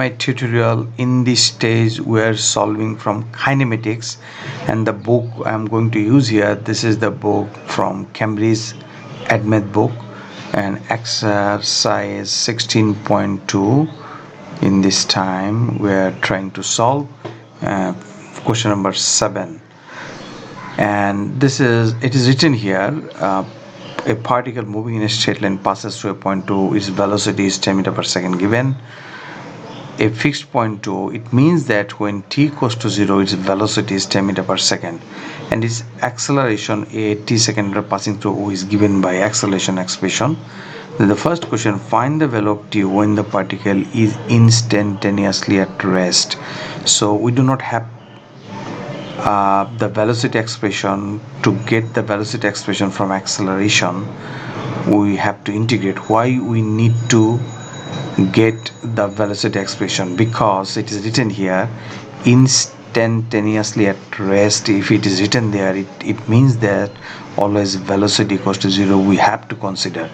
My tutorial. In this stage we are solving from kinematics, and the book I'm going to use here, this is the book from Cambridge Admit book, and exercise 16.2. In this time we are trying to solve question number 7, and it is written here, a particle moving in a straight line passes through a point 2, its velocity is 10 meter per second given. A fixed point 2, it means that when t equals to 0, its velocity is 10 meter per second, and its acceleration a t second passing through O is given by acceleration expression. Then the first question, find the value of t when the particle is instantaneously at rest. So we do not have the velocity expression. To get the velocity expression from acceleration, we have to integrate. Why we need to get the velocity expression? Because it is written here instantaneously at rest. If it is written there, it means that always velocity equals to 0 we have to consider,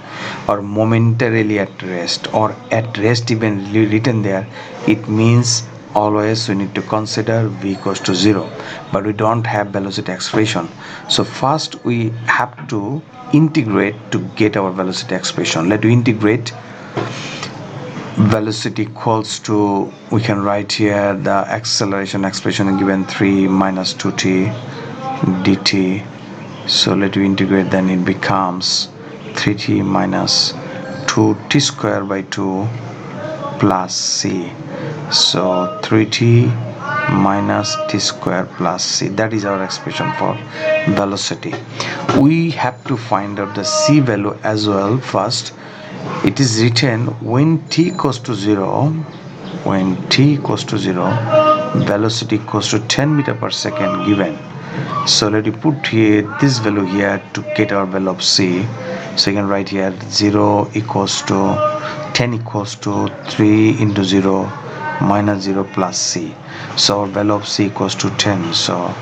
or momentarily at rest, or at rest even written there, it means always we need to consider v equals to 0, but we don't have velocity expression. So first we have to integrate to get our velocity expression. Let me integrate. Velocity equals to, we can write here the acceleration expression given 3 minus 2t dt. So let me integrate, then it becomes 3t minus 2t square by 2 plus c. So 3t minus t square plus c, that is our expression for velocity. We have to find out the c value as well. First, it is written when t equals to 0, velocity equals to 10 meter per second given. So let me put here this value here to get our value of c. So you can write here 0 equals to 10 equals to 3 into 0 minus 0 plus c. So our value of c equals to 10. So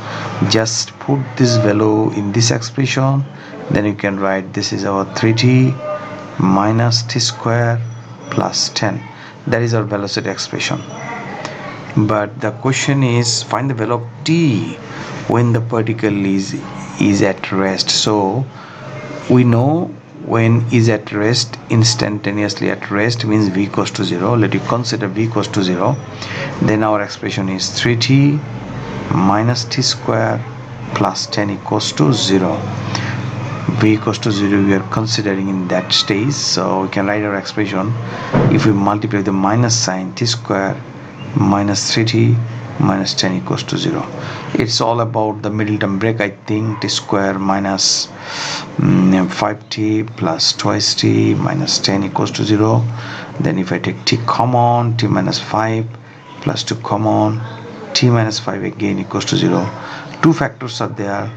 just put this value in this expression, then you can write this is our 3t minus t square plus 10. That is our velocity expression. But the question is, find the value of t when the particle is at rest. So we know when is at rest, instantaneously at rest means v equals to 0. Let you consider v equals to 0. Then our expression is 3t minus t square plus 10 equals to 0. v equals to 0 we are considering in that stage. So we can write our expression. If we multiply the minus sign, t square minus 3t minus 10 equals to 0. It's all about the middle term break, I think. T square minus 5t plus twice t minus 10 equals to 0. Then if I take t common, t minus 5 plus 2 common, t minus 5 again equals to 0. Two factors are there,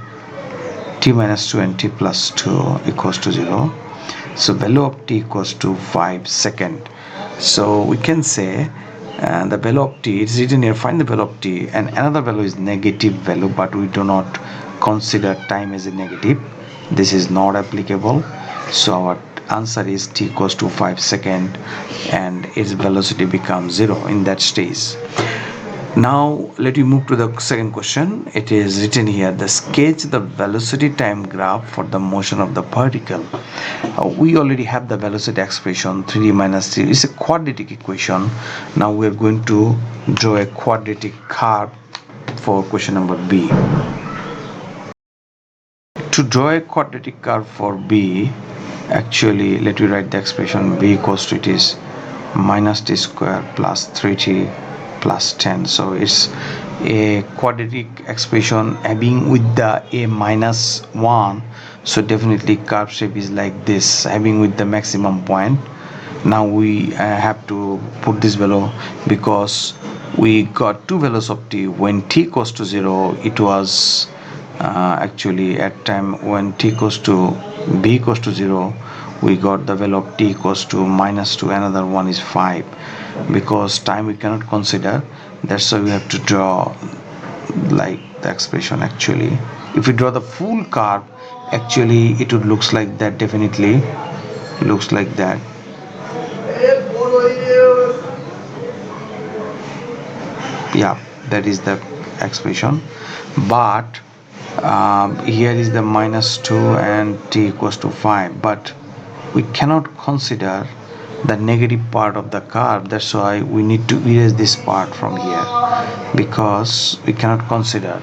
t minus 2 and t plus 2 equals to 0. So value of t equals to 5 second. So we can say the value of t, it's written here, find the value of t, and another value is negative value, but we do not consider time as a negative. This is not applicable. So our answer is t equals to 5 second, and its velocity becomes 0 in that stage. Now let me move to the second question. It is written here, the sketch the velocity time graph for the motion of the particle. We already have the velocity expression 3d minus 3. It's a quadratic equation. Now we are going to draw a quadratic curve for question number B. To draw a quadratic curve for B, actually let me write the expression b equals to, it is minus t square plus 3t plus 10. So it's a quadratic expression having with the a minus 1. So definitely curve shape is like this, having with the maximum point. Now we have to put this value, because we got two values of t. When t equals to 0, it was actually at time when t equals to b equals to 0, we got the value of t equals to minus 2. Another one is 5. Because time we cannot consider, that's why we have to draw like the expression. Actually, if we draw the full curve, actually it would looks like that. Definitely looks like that. Yeah, that is the expression. But here is the -2 and t equals to 5, but we cannot consider the negative part of the curve. That's why we need to erase this part from here, because we cannot consider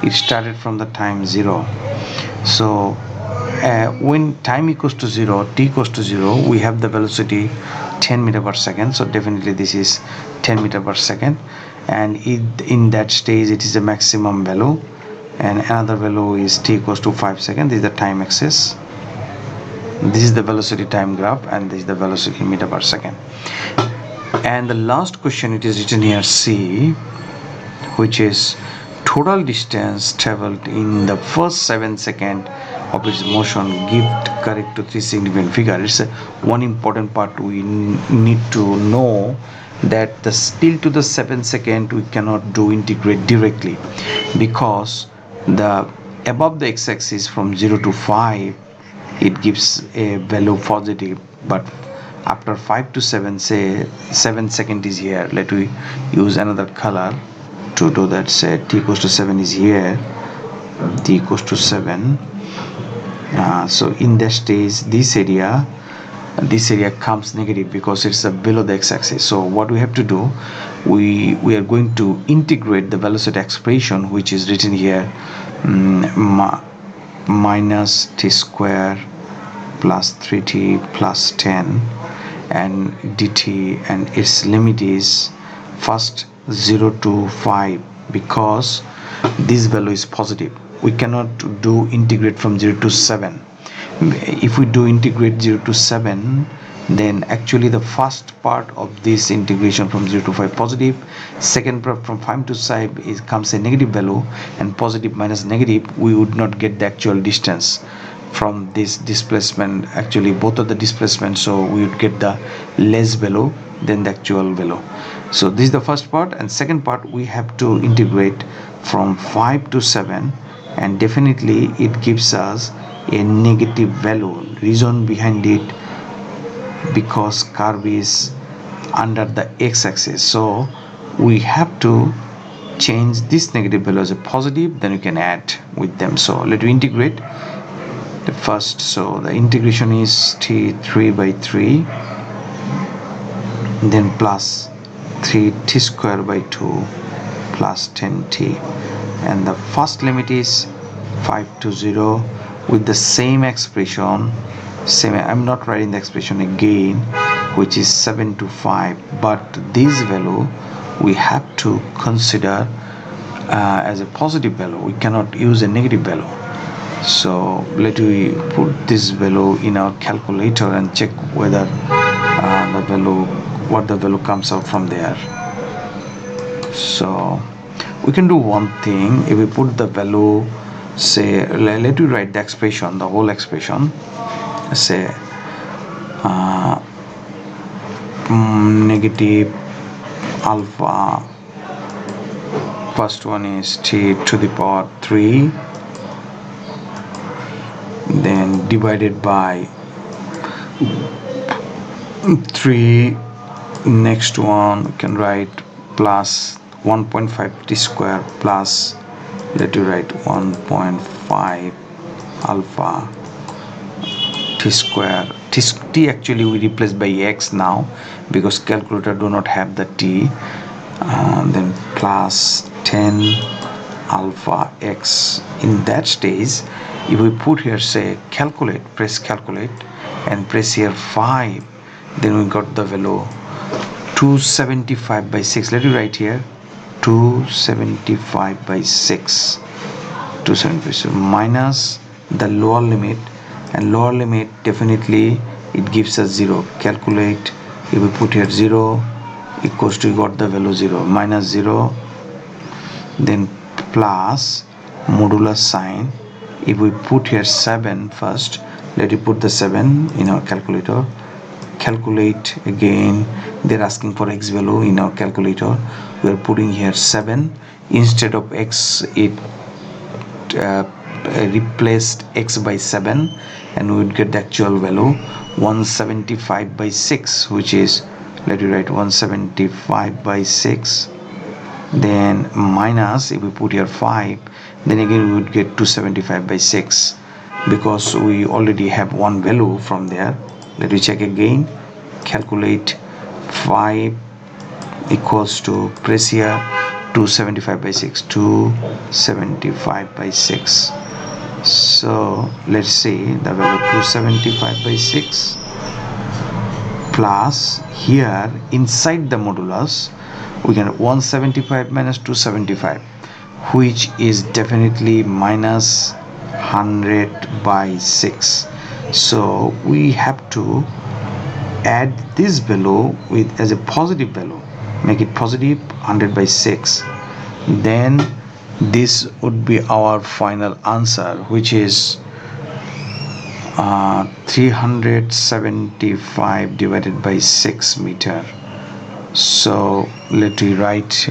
it started from the time 0. So when time equals to 0, t equals to 0, we have the velocity 10 meter per second. So definitely this is 10 meter per second, and in that stage it is a maximum value, and another value is t equals to 5 seconds. This is the time axis, this is the velocity time graph, and this is the velocity meter per second. And the last question, it is written here C, which is total distance traveled in the first 7 seconds of its motion, give correct to three significant figure. It's one important part we need to know, that the still to the 7 second we cannot do integrate directly, because the above the x-axis from 0 to 5 it gives a value positive, but after 5 to 7, say 7 second is here, let me use another color to do that. Say t equals to 7 is here, t equals to 7. So in that stage this area comes negative because it's below the x-axis. So what we have to do, we are going to integrate the velocity expression, which is written here, minus t square plus 3t plus 10 and dt, and its limit is first 0 to 5, because this value is positive. We cannot do integrate from 0 to 7. If we do integrate 0 to 7, then actually the first part of this integration from 0 to 5 positive, second part from 5 to 5 is comes a negative value, and positive minus negative, we would not get the actual distance from this displacement, actually both of the displacement, so we would get the less value than the actual value. So this is the first part, and second part we have to integrate from 5 to 7, and definitely it gives us a negative value. Reason behind it, because curve is under the x-axis, so we have to change this negative value as a positive, then you can add with them. So let me integrate the first. So the integration is t 3 by 3, then plus 3t square by 2 plus 10t, and the first limit is 5 to 0 with the same expression. Same, I'm not writing the expression again, which is 7 to 5, but this value we have to consider as a positive value. We cannot use a negative value. So let me put this value in our calculator and check whether what the value comes out from there. So we can do one thing. If we put the value, say, let me write the expression, the whole expression. Say negative alpha, first one is t to the power 3, then divided by 3, next one we can write plus 1.5 t square plus, let you write 1.5 alpha t square. T actually we replace by x now, because calculator do not have the t, then plus 10 alpha x. In that stage, if we put here, say calculate, press calculate, and press here 5, then we got the value 275 by 6. Let me write here 275 by 6, 275 minus the lower limit, and lower limit definitely it gives us 0. Calculate, if we put here 0 equals to, got the value 0, minus 0, then plus modular sign. If we put here 7 first, let me put the 7 in our calculator. Calculate again, they're asking for x value in our calculator. We are putting here 7 instead of x, it replaced x by 7, and we would get the actual value 175 by 6, which is, let me write 175 by 6 then minus, if we put here 5, then again we would get 275 by 6, because we already have one value from there. Let me check again. Calculate 5 equals to, press here 275 by 6, 275 by 6. So let's see the value 275 by 6 plus, here inside the modulus we can 175 minus 275, which is definitely minus 100 by 6. So we have to add this value with as a positive value, make it positive 100 by 6. Then this would be our final answer, which is 375 divided by 6 meter. So let me write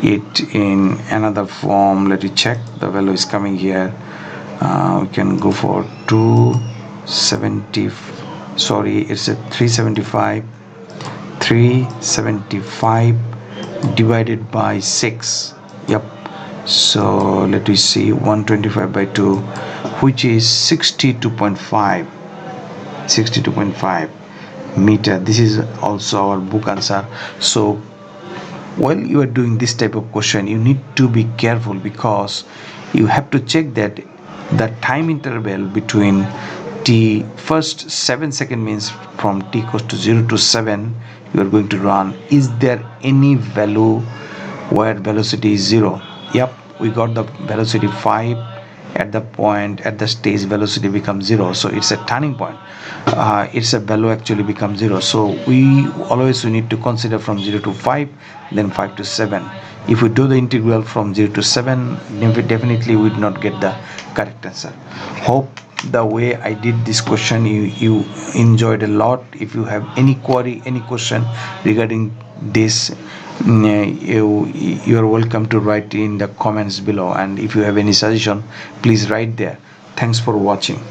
it in another form. Let me check the value is coming here. We can go for 270, sorry, it's a 375 divided by 6. Yep. So let me see, 125 by 2, which is 62.5 meter. This is also our book answer. So while you are doing this type of question, you need to be careful, because you have to check that the time interval between t, first 7 second means from t equals to 0 to 7 you are going to run, is there any value where velocity is 0? Yep, we got the velocity 5 at the point, at the stage velocity becomes 0, so it's a turning point. It's a value actually becomes 0, so we always need to consider from 0 to 5, then 5 to 7. If we do the integral from 0 to 7, then we definitely would not get the correct answer. Hope the way I did this question you enjoyed a lot. If you have any query, any question regarding this, you are welcome to write in the comments below, and if you have any suggestion, please write there. Thanks for watching.